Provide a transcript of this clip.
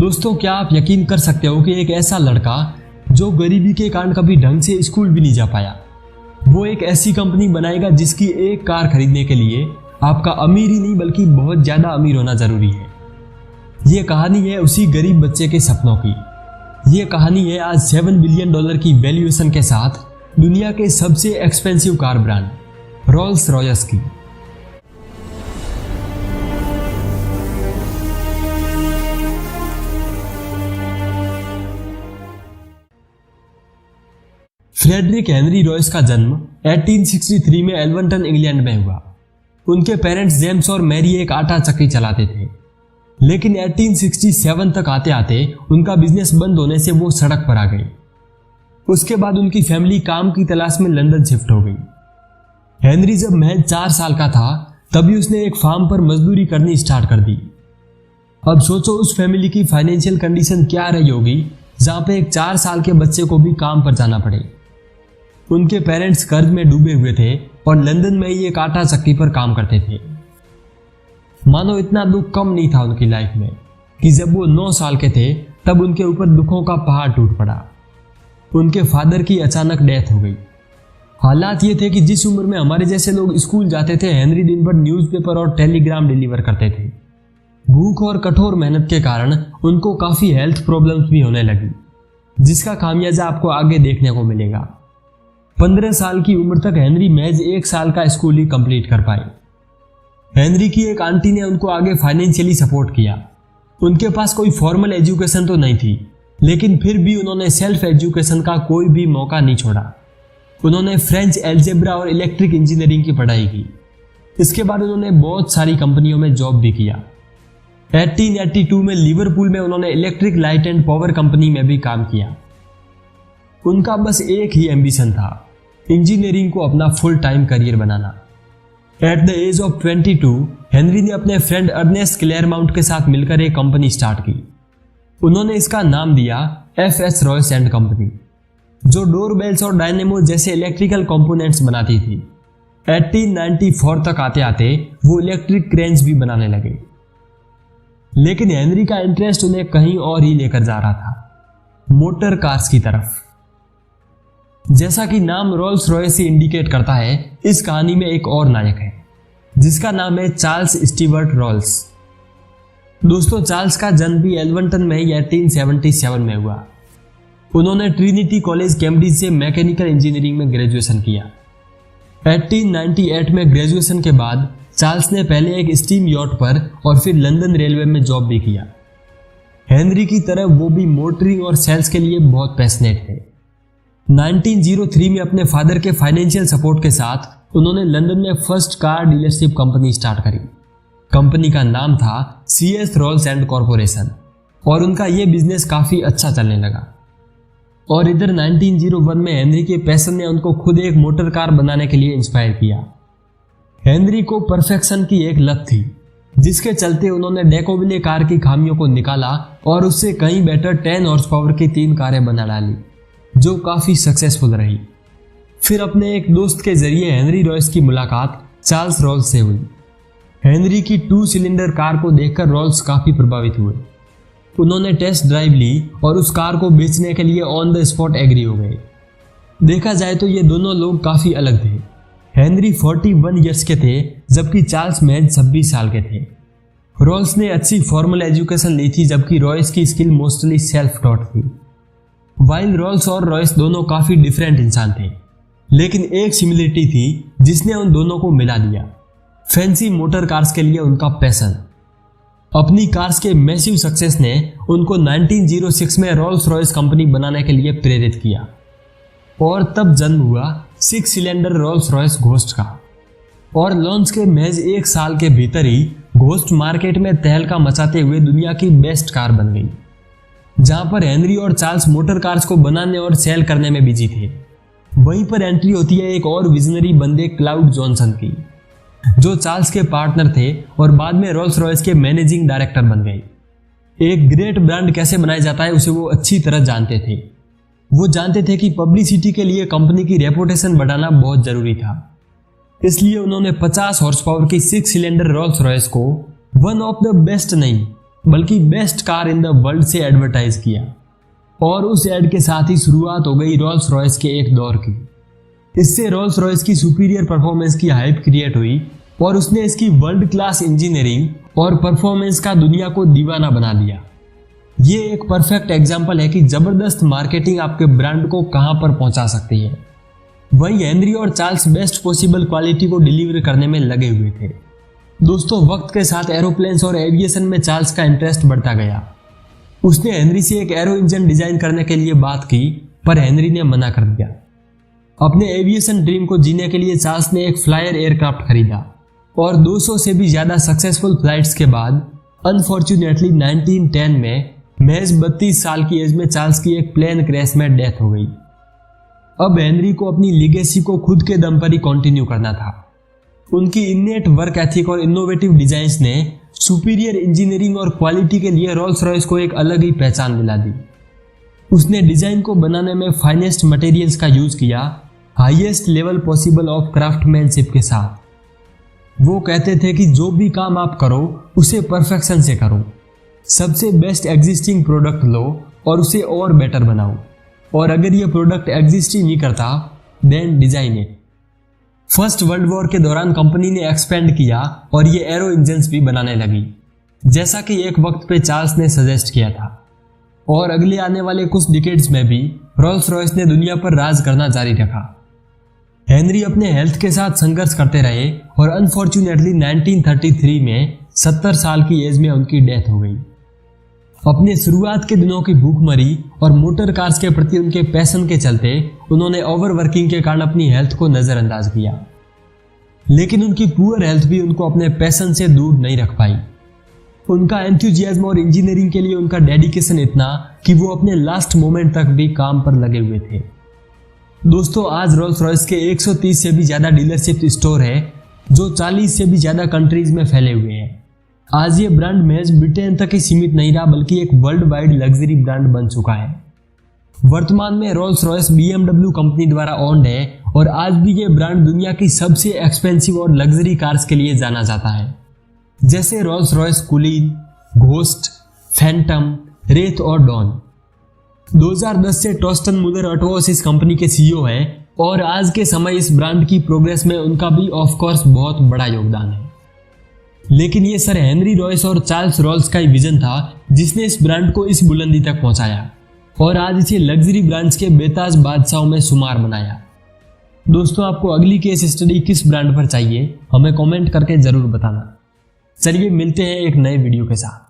दोस्तों, क्या आप यकीन कर सकते हो कि एक ऐसा लड़का जो गरीबी के कारण कभी ढंग से स्कूल भी नहीं जा पाया, वो एक ऐसी कंपनी बनाएगा जिसकी एक कार खरीदने के लिए आपका अमीर ही नहीं बल्कि बहुत ज्यादा अमीर होना जरूरी है। ये कहानी है उसी गरीब बच्चे के सपनों की। ये कहानी है आज $7 बिलियन की वैल्यूएशन के साथ दुनिया के सबसे expensive car brand Rolls Royce की। फ्रेडरिक हेनरी रॉयस का जन्म 1863 में एल्वर्टन इंग्लैंड में हुआ। उनके पेरेंट्स जेम्स और मैरी एक आटा चक्की चलाते थे, लेकिन 1867 तक आते आते उनका बिजनेस बंद होने से वो सड़क पर आ गए। उसके बाद उनकी फैमिली काम की तलाश में लंदन शिफ्ट हो गई। हेनरी जब महज 4 साल का था तभी उसने एक फार्म पर मजदूरी करनी स्टार्ट कर दी। अब सोचो उस फैमिली की फाइनेंशियल कंडीशन क्या रही होगी जहां पे एक 4 साल के बच्चे को भी काम पर जाना पड़े। उनके पेरेंट्स कर्ज में डूबे हुए थे और लंदन में ही एक आटा चक्की पर काम करते थे। मानो इतना दुख कम नहीं था उनकी लाइफ में कि जब वो 9 साल के थे तब उनके ऊपर दुखों का पहाड़ टूट पड़ा। उनके फादर की अचानक डेथ हो गई। हालात ये थे कि जिस उम्र में हमारे जैसे लोग स्कूल जाते थे, हेनरी दिन भर न्यूज़पेपर और टेलीग्राम डिलीवर करते थे। भूख और कठोर मेहनत के कारण उनको काफी हेल्थ प्रॉब्लम्स भी होने लगी, जिसका खामियाजा आपको आगे देखने को मिलेगा। 15 साल की उम्र तक हेनरी महज 1 साल का स्कूल ही कंप्लीट कर पाए। हेनरी की एक आंटी ने उनको आगे फाइनेंशियली सपोर्ट किया। उनके पास कोई फॉर्मल एजुकेशन तो नहीं थी, लेकिन फिर भी उन्होंने सेल्फ एजुकेशन का कोई भी मौका नहीं छोड़ा। उन्होंने फ्रेंच एल्जेब्रा और इलेक्ट्रिक इंजीनियरिंग की पढ़ाई की। इसके बाद उन्होंने बहुत सारी कंपनियों में जॉब भी किया। 1882 में लिवरपूल में उन्होंने electric light and power company में भी काम किया। उनका बस एक ही एम्बिशन था, इंजीनियरिंग को अपना फुल टाइम करियर बनाना। At the age of 22 Henry ने अपने फ्रेंड अर्नेस्ट क्लेयरमाउंट के साथ मिलकर एक कंपनी स्टार्ट की। उन्होंने इसका नाम दिया FS रॉयस एंड कंपनी, जो डोरबेल्स और डायनेमो जैसे इलेक्ट्रिकल कंपोनेंट्स बनाती थी। 1894 तक आते आते वो इलेक्ट्रिक क्रेन्स भी बनाने लगे। लेकिन हेनरी का इंटरेस्ट उन्हें कहीं और ही लेकर जा रहा था, मोटर कार्स की तरफ। जैसा कि नाम रोल्स रॉयस ही इंडिकेट करता है, इस कहानी में एक और नायक है जिसका नाम है चार्ल्स स्टीवर्ट रोल्स। दोस्तों, चार्ल्स का जन्म भी एल्वर्टन में ही 1877 में हुआ। उन्होंने ट्रिनिटी कॉलेज कैम्ब्रिज से मैकेनिकल इंजीनियरिंग में ग्रेजुएशन किया। 1898 में ग्रेजुएशन के बाद चार्ल्स ने पहले एक स्टीम यॉट पर और फिर लंदन रेलवे में जॉब भी किया। हेनरी की तरह वो भी मोटरिंग और सेल्स के लिए बहुत पैशनेट थे। 1903 में अपने फादर के फाइनेंशियल सपोर्ट के साथ उन्होंने लंदन में first car dealership company start करी। कंपनी का नाम था CS रोल्स एंड कॉरपोरेशन और उनका यह बिजनेस काफी अच्छा चलने लगा। और इधर 1901 में हेनरी के पैशन ने उनको खुद एक मोटर कार बनाने के लिए इंस्पायर किया। हेनरी को परफेक्शन की एक लत थी, जिसके चलते उन्होंने डेकोविले कार की खामियों को निकाला और उससे कहीं बेटर 10 हॉर्स पावर की 3 कारें बना डाली, जो काफी सक्सेसफुल रही। फिर अपने एक दोस्त के जरिए हेनरी रॉयस की मुलाकात चार्ल्स रोल्स से हुई। हेनरी की 2 सिलेंडर कार को देखकर रोल्स काफी प्रभावित हुए। उन्होंने टेस्ट ड्राइव ली और उस कार को बेचने के लिए ऑन द स्पॉट एग्री हो गए। देखा जाए तो ये दोनों लोग काफी अलग थे। हेनरी 41 ईयर्स के थे, जबकि चार्ल्स महज 26 साल के थे। रोल्स ने अच्छी फॉर्मल एजुकेशन ली थी, जबकि रॉयस की स्किल मोस्टली सेल्फ टॉट थी। वाइल रोल्स और रॉयस दोनों काफी डिफरेंट इंसान थे, लेकिन एक सिमिलरिटी थी जिसने उन दोनों को मिला दिया, फैंसी मोटर कार्स के लिए उनका पैशन। अपनी कार्स के मैसिव सक्सेस ने उनको 1906 में रोल्स रॉयस कंपनी बनाने के लिए प्रेरित किया और तब जन्म हुआ 6 सिलेंडर रोल्स रॉयस घोस्ट का। और लॉन्च के महज 1 साल के भीतर ही घोस्ट मार्केट में तहलका मचाते हुए दुनिया की बेस्ट कार बन गई। जहां पर हेनरी और चार्ल्स मोटर कार्स को बनाने और सेल करने में बिजी थे, वहीं पर एंट्री होती है एक और विजनरी बंदे क्लाउड जॉनसन की, जो चार्ल्स के पार्टनर थे और बाद में रोल्स रॉयस के मैनेजिंग डायरेक्टर बन गए। एक ग्रेट ब्रांड कैसे बनाया जाता है उसे वो अच्छी तरह जानते थे। वो जानते थे कि पब्लिसिटी के लिए कंपनी की रेपुटेशन बढ़ाना बहुत जरूरी था। इसलिए उन्होंने 50 हॉर्स पावर की 6 सिलेंडर रोल्स रॉयस को वन ऑफ द बेस्ट नहीं बल्कि best car in the world से एडवर्टाइज किया। और उस एड के साथ ही शुरुआत हो गई रोल्स रॉयस के एक दौर की। इससे रोल्स रॉयस की सुपीरियर परफॉर्मेंस की हाइप क्रिएट हुई और उसने इसकी वर्ल्ड क्लास इंजीनियरिंग और परफॉर्मेंस का दुनिया को दीवाना बना दिया। ये एक परफेक्ट एग्जाम्पल है कि जबरदस्त मार्केटिंग आपके ब्रांड को कहां पर पहुंचा सकती है। वहीं हेनरी और चार्ल्स बेस्ट पॉसिबल क्वालिटी को डिलीवर करने में लगे हुए थे। दोस्तों, वक्त के साथ एरोप्लेन्स और एविएशन में चार्ल्स का इंटरेस्ट बढ़ता गया। उसने हेनरी से एक एरो इंजन डिजाइन करने के लिए बात की, पर हेनरी ने मना कर दिया। अपने एविएशन ड्रीम को जीने के लिए चार्ल्स ने एक फ्लायर एयरक्राफ्ट खरीदा और 200 से भी ज्यादा सक्सेसफुल फ्लाइट्स के बाद अनफॉर्चुनेटली 1910 में महज 32 साल की एज में चार्ल्स की एक प्लेन क्रैश में डेथ हो गई। अब हेनरी को अपनी लीगेसी को खुद के दम पर ही कंटिन्यू करना था। उनकी इन्नेट वर्क एथिक और इनोवेटिव डिजाइन्स ने सुपीरियर इंजीनियरिंग और क्वालिटी के लिए रोल्स रॉयस को एक अलग ही पहचान दिला दी। उसने डिजाइन को बनाने में फाइनेस्ट मटेरियल्स का यूज किया, highest level possible of craftsmanship के साथ। वो कहते थे कि जो भी काम आप करो उसे परफेक्शन से करो, सबसे बेस्ट एग्जिस्टिंग प्रोडक्ट लो और उसे और बेटर बनाओ, और अगर ये प्रोडक्ट एग्जिस्ट ही नहीं करता then design it. First world war के दौरान कंपनी ने एक्सपेंड किया और ये एरो इंजन्स भी बनाने लगी, जैसा कि एक वक्त पे चार्ल्स ने सजेस्ट किया था। और अगले आने वाले कुछ डिकेड्स में भी रोल्स रॉयस ने दुनिया पर राज करना जारी रखा। हेनरी अपने हेल्थ के साथ संघर्ष करते रहे और अनफॉर्चुनेटली 1933 में 70 साल की एज में उनकी डेथ हो गई। अपने शुरुआत के दिनों की भूखमरी और मोटर कार्स के प्रति उनके पैशन के चलते उन्होंने ओवरवर्किंग के कारण अपनी हेल्थ को नजरअंदाज किया, लेकिन उनकी पुअर हेल्थ भी उनको अपने पैशन से दूर नहीं रख पाई। उनका एंथुजियाज्म और इंजीनियरिंग के लिए उनका डेडिकेशन इतना कि वो अपने लास्ट मोमेंट तक भी काम पर लगे हुए थे। दोस्तों, आज रोल्स रॉयस के 130 से भी ज्यादा डीलरशिप स्टोर है जो 40 से भी ज्यादा कंट्रीज में फैले हुए हैं। आज ये ब्रांड महज ब्रिटेन तक ही सीमित नहीं रहा, बल्कि एक वर्ल्ड वाइड लग्जरी ब्रांड बन चुका है। वर्तमान में रोल्स रॉयस BMW कंपनी द्वारा ओन्ड है और आज भी ये ब्रांड दुनिया की सबसे एक्सपेंसिव और लग्जरी कार्स के लिए जाना जाता है, जैसे रोल्स रॉयस कुलीन, घोस्ट, फैंटम, रेथ और डॉन। 2010 से टॉस्टन मुलर ऑटोस इस कंपनी के CEO हैं और आज के समय इस ब्रांड की प्रोग्रेस में उनका भी ऑफ कोर्स बहुत बड़ा योगदान है। लेकिन ये सर हेनरी रॉयस और चार्ल्स रोल्स का ही विजन था जिसने इस ब्रांड को इस बुलंदी तक पहुंचाया और आज इसे लग्जरी ब्रांड्स के बेताज बादशाहों में शुमार बनाया। दोस्तों, आपको अगली केस स्टडी किस ब्रांड पर चाहिए हमें कमेंट करके जरूर बताना। चलिए मिलते हैं एक नए वीडियो के साथ।